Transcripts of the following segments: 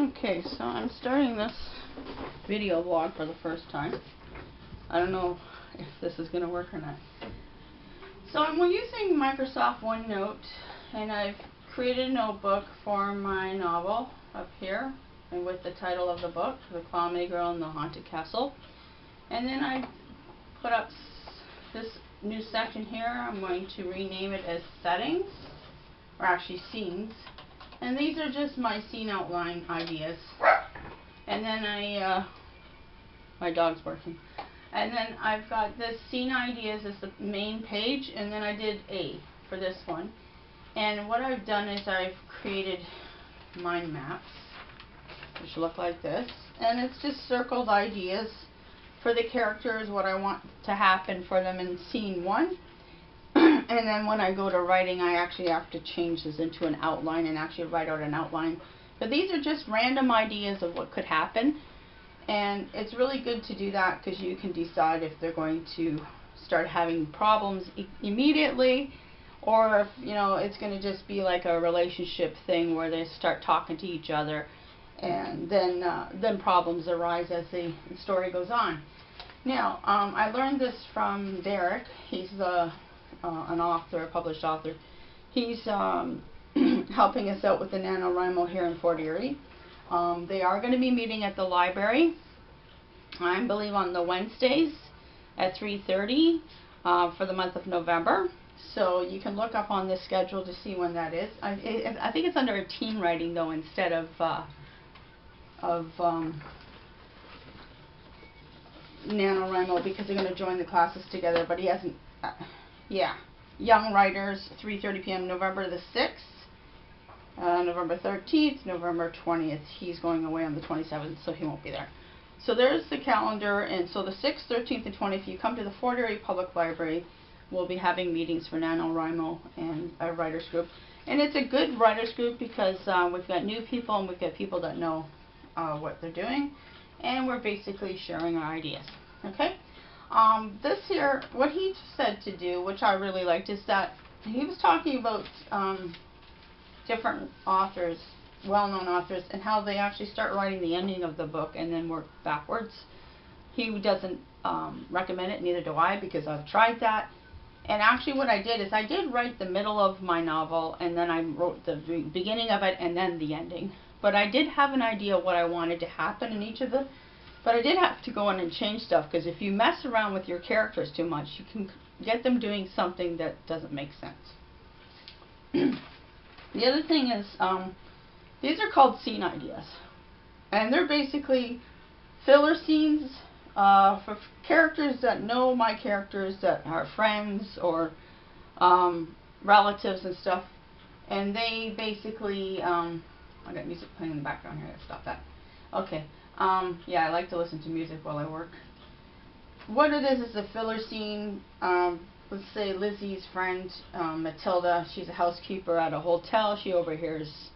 Okay, so I'm starting this video vlog for the first time. I don't know if this is going to work or not. So I'm using Microsoft OneNote, and I've created a notebook for my novel up here, and with the title of the book, The Calamity Girl in the Haunted Castle. And then I put up this new section here. I'm going to rename it as Settings, or actually Scenes. And these are just my scene outline ideas. And then my dog's barking. And then I've got this scene ideas as the main page, and then I did A for this one. And what I've done is I've created mind maps, which look like this. And it's just circled ideas for the characters, what I want to happen for them in scene 1. And then when I go to writing, I actually have to change this into an outline and actually write out an outline. But these are just random ideas of what could happen. And it's really good to do that because you can decide if they're going to start having problems immediately, or if, you know, it's going to just be like a relationship thing where they start talking to each other, and then problems arise as the story goes on. Now, I learned this from Derek. He's an author, a published author. He's helping us out with the NaNoWriMo here in Fort Erie. They are going to be meeting at the library, I believe on the Wednesdays at 3:30 for the month of November. So you can look up on this schedule to see when that is. I think it's under a teen writing though, instead of NaNoWriMo, because they're going to join the classes together. But he hasn't. Yeah, Young Writers, 3:30 p.m. November the 6th. November 13th, November 20th. He's going away on the 27th, so he won't be there. So there's the calendar, and so the 6th, 13th, and 20th, if you come to the Fort Erie Public Library, we'll be having meetings for NaNoWriMo and a writers group. And it's a good writers group because we've got new people and we've got people that know what they're doing, and we're basically sharing our ideas. Okay? This here, what he said to do, which I really liked, is that he was talking about different authors, well-known authors, and how they actually start writing the ending of the book and then work backwards. He doesn't recommend it, neither do I, because I've tried that. And actually what I did is I did write the middle of my novel, and then I wrote the beginning of it and then the ending. But I did have an idea of what I wanted to happen in each of them. But I did have to go in and change stuff, because if you mess around with your characters too much, you can get them doing something that doesn't make sense. The other thing is, these are called scene ideas. And they're basically filler scenes for characters that know my characters, that are friends or relatives and stuff. And they basically, I got music playing in the background here, I gotta stop that. Okay. Yeah, I like to listen to music while I work. What it is a filler scene. Let's say Lizzie's friend, Matilda, she's a housekeeper at a hotel. She overhears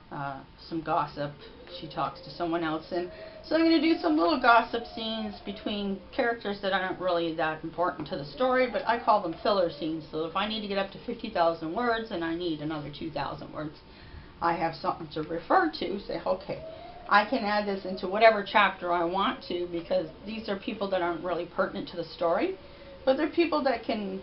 some gossip. She talks to someone else. And so I'm going to do some little gossip scenes between characters that aren't really that important to the story, but I call them filler scenes. So if I need to get up to 50,000 words and I need another 2,000 words, I have something to refer to. Say, okay, I can add this into whatever chapter I want to, because these are people that aren't really pertinent to the story. But they're people that can,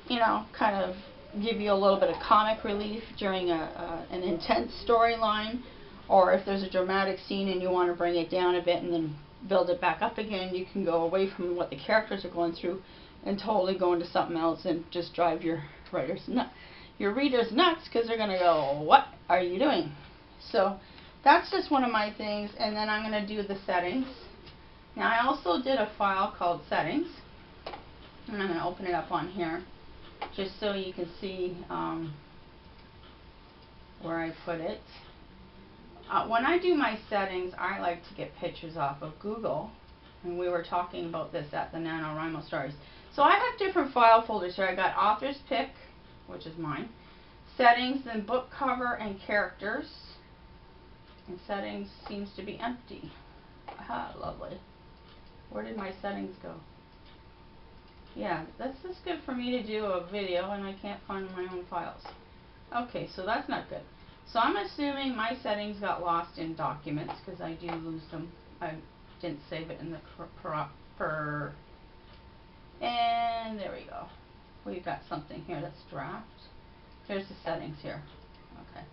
you know, kind of give you a little bit of comic relief during an intense storyline. Or if there's a dramatic scene and you want to bring it down a bit and then build it back up again, you can go away from what the characters are going through and totally go into something else and just drive your readers nuts, because they're going to go, what are you doing? So that's just one of my things. And then I'm going to do the settings. Now I also did a file called Settings. And I'm going to open it up on here just so you can see where I put it. When I do my settings, I like to get pictures off of Google, and we were talking about this at the NaNoWriMo Stories. So I have different file folders here. I got Author's Pick, which is mine, Settings, then Book Cover and Characters, and Settings seems to be empty. Ah, lovely. Where did my settings go? Yeah, that's just good for me to do a video and I can't find my own files. Okay, so that's not good. So I'm assuming my settings got lost in documents because I do lose them. I didn't save it in the proper. And there we go. We've got something here that's draft. There's the settings here. Okay.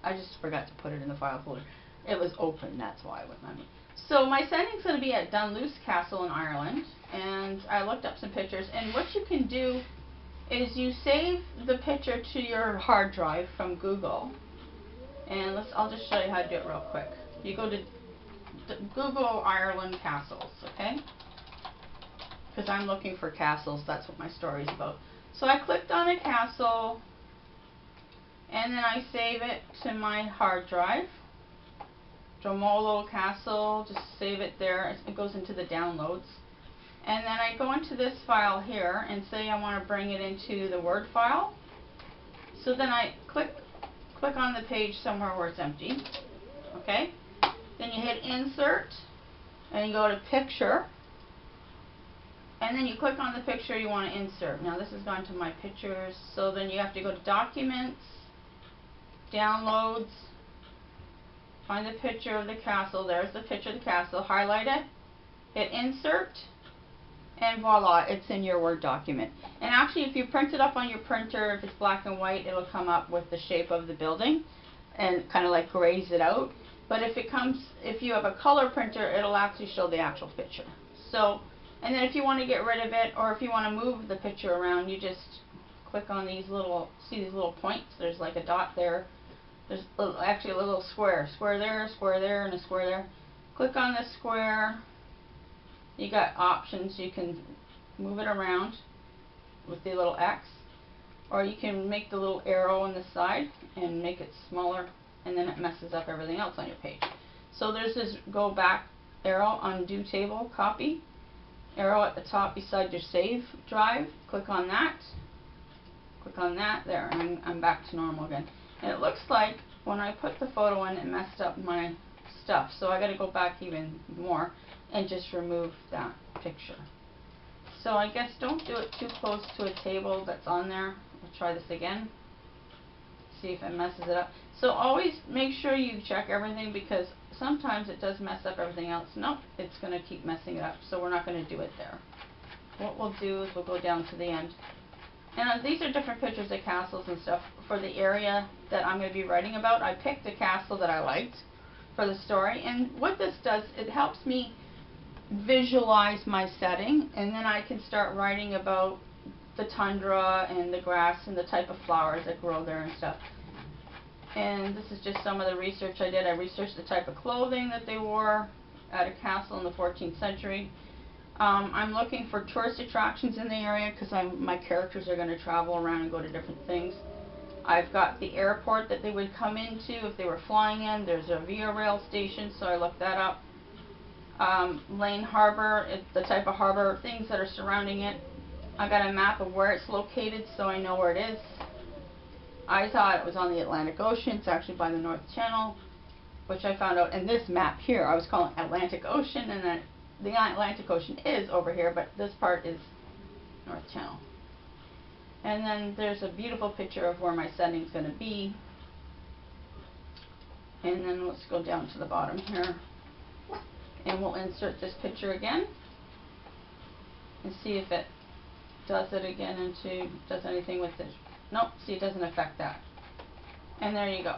I just forgot to put it in the file folder. It was open, that's why it wouldn't let me. So my setting's going to be at Dunluce Castle in Ireland, and I looked up some pictures, and what you can do is you save the picture to your hard drive from Google, and I'll just show you how to do it real quick. You go to Google Ireland castles, okay? Because I'm looking for castles, that's what my story's about. So I clicked on a castle, and then I save it to my hard drive. Dromolo Castle, just save it there. It goes into the downloads. And then I go into this file here and say I want to bring it into the Word file. So then I click on the page somewhere where it's empty. Okay? Then you hit Insert and you go to Picture. And then you click on the picture you want to insert. Now this has gone to my pictures. So then you have to go to Documents, Downloads, find the picture of the castle. There's the picture of the castle. Highlight it, hit Insert, and voila, it's in your Word document. And actually, if you print it up on your printer, if it's black and white, it'll come up with the shape of the building and kind of like graze it out. But if you have a color printer, it'll actually show the actual picture. So, and then if you want to get rid of it, or if you want to move the picture around, you just click on these little, see these little points? There's like a dot there. There's actually a little square there, and a square there. Click on the square. You got options. You can move it around with the little X, or you can make the little arrow on the side and make it smaller, and then it messes up everything else on your page. So there's this go back arrow, undo table, copy, arrow at the top beside your save drive. Click on that. Click on that. There, and I'm back to normal again. And it looks like when I put the photo in, it messed up my stuff. So I got to go back even more and just remove that picture. So I guess don't do it too close to a table that's on there. We'll try this again. See if it messes it up. So always make sure you check everything, because sometimes it does mess up everything else. Nope, it's going to keep messing it up. So we're not going to do it there. What we'll do is we'll go down to the end. And these are different pictures of castles and stuff for the area that I'm going to be writing about. I picked a castle that I liked for the story, and what this does, it helps me visualize my setting, and then I can start writing about the tundra and the grass and the type of flowers that grow there and stuff. And this is just some of the research I did. I researched the type of clothing that they wore at a castle in the 14th century. I'm looking for tourist attractions in the area, because my characters are going to travel around and go to different things. I've got the airport that they would come into if they were flying in. There's a Via Rail station, so I looked that up. Lane Harbor, the type of harbor, things that are surrounding it. I got a map of where it's located, so I know where it is. I thought it was on the Atlantic Ocean. It's actually by the North Channel, which I found out in this map here. I was calling Atlantic Ocean, and then the Atlantic Ocean is over here, but this part is North Channel. And then there's a beautiful picture of where my setting's going to be. And then let's go down to the bottom here, and we'll insert this picture again and see if it does it again does anything with it. Nope, see, it doesn't affect that. And there you go.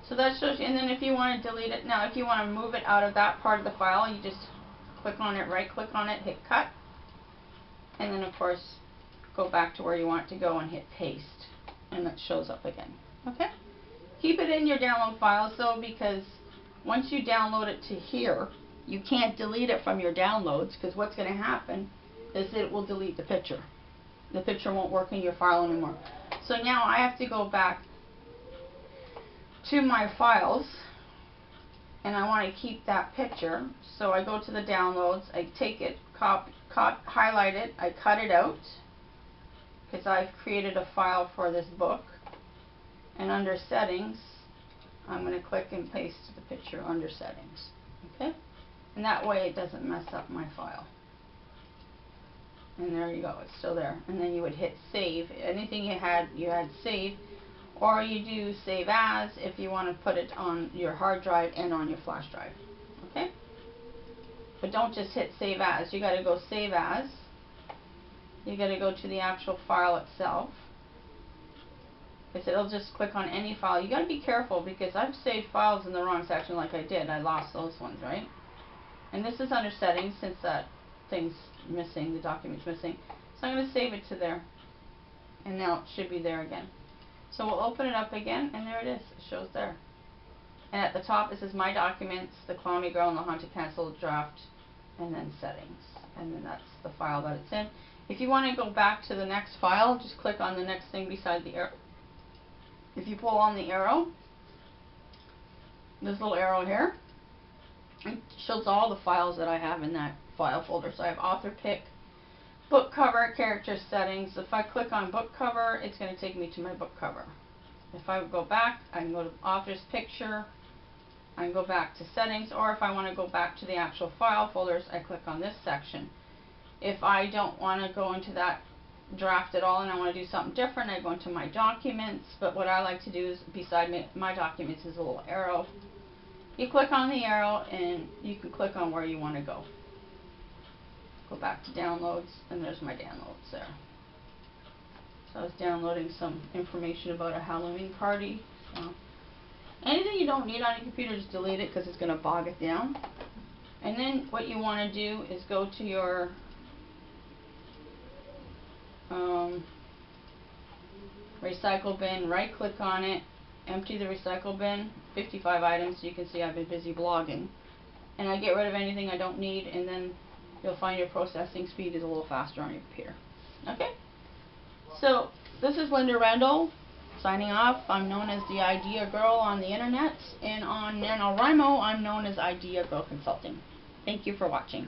So that shows you. And then if you want to delete it, now if you want to move it out of that part of the file, you just click on it, right click on it, hit cut, and then of course go back to where you want to go and hit paste, and it shows up again. Okay? Keep it in your download files though, because once you download it to here, you can't delete it from your downloads, because what's going to happen is it will delete the picture. The picture won't work in your file anymore. So now I have to go back to my files, and I want to keep that picture. So I go to the downloads, I take it, highlight it, I cut it out, because I've created a file for this book. And under settings, I'm going to click and paste the picture under settings. Okay? And that way it doesn't mess up my file. And there you go, it's still there. And then you would hit save. Anything you had save, Or you do save as if you want to put it on your hard drive and on your flash drive. Okay? But don't just hit save as. You got to go save as. You got to go to the actual file itself. Because it'll just click on any file. You got to be careful because I've saved files in the wrong section like I did. I lost those ones, right? And this is under settings since that thing's missing, the document's missing. So I'm going to save it to there. And now it should be there again. So we'll open it up again, and there it is. It shows there. And at the top it says My Documents, The Clowny Girl and the Haunted Castle Draft, and then Settings. And then that's the file that it's in. If you want to go back to the next file, just click on the next thing beside the arrow. If you pull on the arrow, this little arrow here, it shows all the files that I have in that file folder. So I have author pick, book cover, character settings. If I click on book cover, it's going to take me to my book cover. If I go back, I can go to author's picture, I can go back to settings, or if I want to go back to the actual file folders, I click on this section. If I don't want to go into that draft at all and I want to do something different, I go into my documents. But what I like to do is beside my documents is a little arrow. You click on the arrow and you can click on where you want to go. Go back to downloads, and there's my downloads there. So I was downloading some information about a Halloween party. So anything you don't need on your computer, just delete it because it's going to bog it down. And then what you want to do is go to your recycle bin, right click on it, empty the recycle bin, 55 items. So you can see I've been busy blogging. And I get rid of anything I don't need, and then you'll find your processing speed is a little faster on your computer. Okay? So, this is Linda Randall, signing off. I'm known as the Idea Girl on the internet, and on NaNoWriMo, I'm known as Idea Girl Consulting. Thank you for watching.